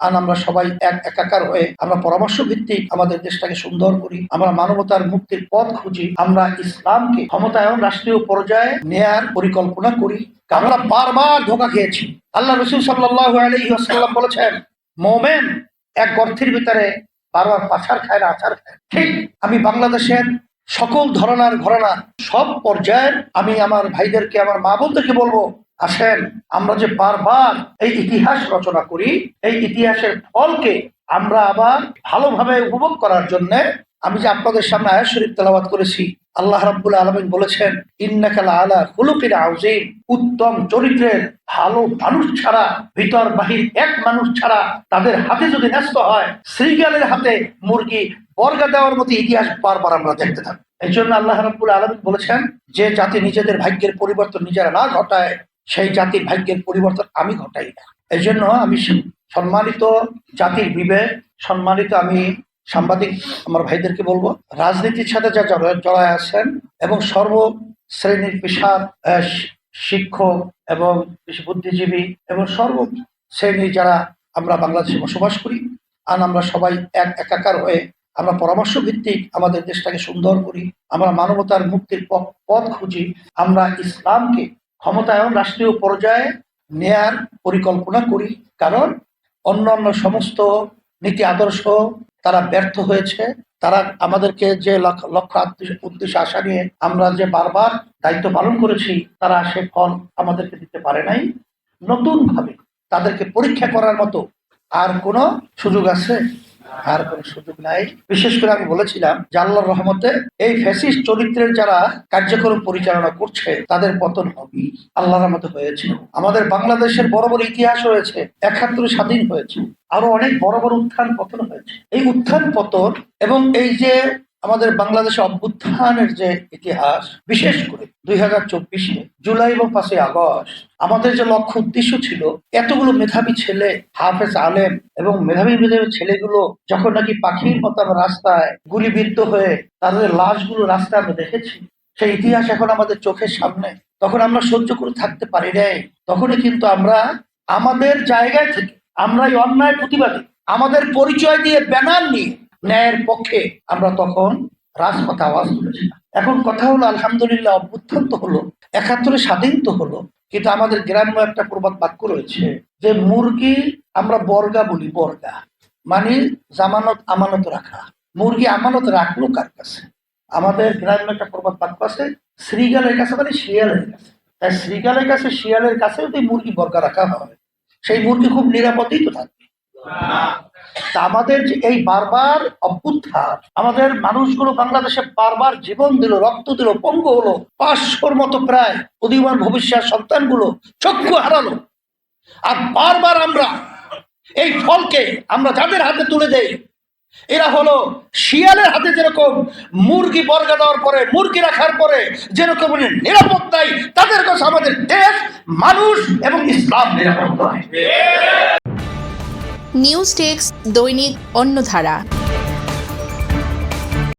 আর আমরা সবাই এক একাকার হয়ে আমরা পরামর্শ ভিত্তিক আমাদের দেশটাকে সুন্দর করি, আমরা মানবতার মুক্তির পথ খুঁজি, আমরা ইসলামকে ক্ষমতায়ন রাষ্ট্রীয় পর্যায়ে নেয়ার পরিকল্পনা করি। আমরা বারবার ধোঁকা খেয়েছি। আল্লাহ রাসূল সাল্লাল্লাহু আলাইহি ওয়াসাল্লাম বলেছেন, মোমেন এক গর্তের ভিতরে বারবার পাছার খায় না, আছাড় খায়। ঠিক আমি বাংলাদেশের সকল ধরনের ঘরানা সব পর্যায়ের আমি আমার ভাইদেরকে, আমার মা বোনদেরকে বলবো, আসেন আমরা যে বারবার এই ইতিহাস রচনা করি, এই ইতিহাসের ফলকে আমরা আবার ভালোভাবে উপভোগ করার জন্য আমি যে আপনাদের সামনে আয়াত শরীফ তেলাওয়াত করেছি, আল্লাহ রাব্বুল আলামিন বলেছেন, ইন্নাকা লাআলা খুলুকিন আযীম, উত্তম চরিত্রের ভালো মানুষ ছাড়া, ভিতর বাহির এক মানুষ ছাড়া তাদের হাতে যদি ন্যস্ত হয় শ্রীগালের হাতে মুরগি বর্গা দেওয়ার মতো ইতিহাস বারবার আমরা দেখতে থাকি। এই জন্য আল্লাহ রাব্বুল আলামিন বলেছেন, যে জাতি নিজেদের ভাগ্যের পরিবর্তন নিজেরা না ঘটায় সেই জাতির ভাগ্যের পরিবর্তন আমি ঘটাই না। এই জন্য আমি সম্মানিত জাতির বিবেক, সম্মানিত আমি সাংবাদিক আমার ভাইদেরকে বলবো, রাজনীতির সাথে যা জড়ায় আছেন এবং সর্ব শ্রেণীর পেশার শিক্ষক এবং বুদ্ধিজীবী এবং সর্ব শ্রেণীর যারা আমরা বাংলাদেশে বসবাস করি, আর আমরা সবাই এক একাকার হয়ে আমরা পরামর্শ ভিত্তিক আমাদের দেশটাকে সুন্দর করি, আমরা মানবতার মুক্তির পথ খুঁজি, আমরা ইসলামকে ক্ষমতায়ন রাষ্ট্রীয় পর্যায়ে নেয়ার পরিকল্পনা করি। কারণ অন্যান্য সমস্ত নীতি আদর্শ তারা ব্যর্থ হয়েছে। তারা আমাদেরকে যে লক্ষ্য উদ্দেশ্য আশা নিয়ে আমরা যে বারবার দায়িত্ব পালন করেছি, তারা সে ফল আমাদেরকে দিতে পারে নাই। নতুন ভাবে তাদেরকে পরীক্ষা করার মতো আর কোনো সুযোগ আছে? আর কোনো সুযোগ নাই। বিশেষ করে আমি বলেছিলাম যে আল্লাহর রহমতে এই ফ্যাসিস্ট চরিত্রের যারা কার্যক্রম পরিচালনা করছে তাদের পতন হবে, আল্লাহর রহমতে হয়েছে। আমাদের বাংলাদেশের বড় বড় ইতিহাস হয়েছে, ৭১ স্বাধীন হয়েছে, আরো অনেক বড় বড় উত্থান পতন হয়েছে। এই উত্থান পতন এবং এই যে আমাদের বাংলাদেশে অভ্যুত্থানের যে ইতিহাস, বিশেষ করে 2024-এ জুলাই এবং 5ই আগস্ট আমাদের যে লক্ষ্য উদ্দেশ্য ছিল, এতগুলো মেধাবী ছেলে, হাফেজ আলেম এবং মেধাবী ছেলেগুলো যখন নাকি পাখির মতো রাস্তায় গুলিবিদ্ধ হয়ে তাদের লাশগুলো রাস্তায় আমরা দেখেছি, সেই ইতিহাস এখন আমাদের চোখের সামনে, তখন আমরা সহ্য করে থাকতে পারি নাই। তখনই কিন্তু আমরা আমাদের জায়গায় থেকে আমরা এই অন্যায় প্রতিবাদী, আমাদের পরিচয় দিয়ে ব্যানার নিয়ে ন্যায়ের পক্ষে আমরা তখন রাজপথে আওয়াজ তুলেছিলাম। এখন কথা হলো, আলহামদুলিল্লাহ অভ্যুত্থান তো হলো, ৭১ স্বাধীন তো হলো, কিন্তু আমাদের গ্রাম্য একটা প্রবাদ বাক্য রয়েছে যে মুরগি আমরা বর্গা বলি, বর্গা মানে জামানত আমানত রাখা। মুরগি আমানত রাখলো কার কাছে? আমাদের গ্রাম্য একটা প্রবাদ বাক্য আছে, শ্রীগালের কাছে মানে শিয়ালের কাছে। তাই শ্রীগালের কাছে শিয়ালের কাছে যদি মুরগি বর্গা রাখা হয়, সেই মুরগি খুব নিরাপদেই তো থাকবে। আমাদের যে এই বারবার অভ্যুত্থান, আমাদের মানুষগুলো বাংলাদেশে বারবার জীবন দিল, রক্ত দিল, পঙ্গু হলো, 500-র মতো প্রায় উদীয়মান ভবিষ্যৎ সন্তানগুলো চক্ষু হারালো। আর বারবার আমরা এই ফলকে আমরা যাদের হাতে তুলে দেই, এরা হলো শিয়ালের হাতে যেরকম মুরগি বর্গা দেওয়ার পরে, মুরগি রাখার পরে যেরকম নিরাপদ দেয়, তাদের কাছে আমাদের দেশ, মানুষ এবং ইসলাম নিরাপদ নয়। নিউজ ডেস্ক, দৈনিক অন্যধারা।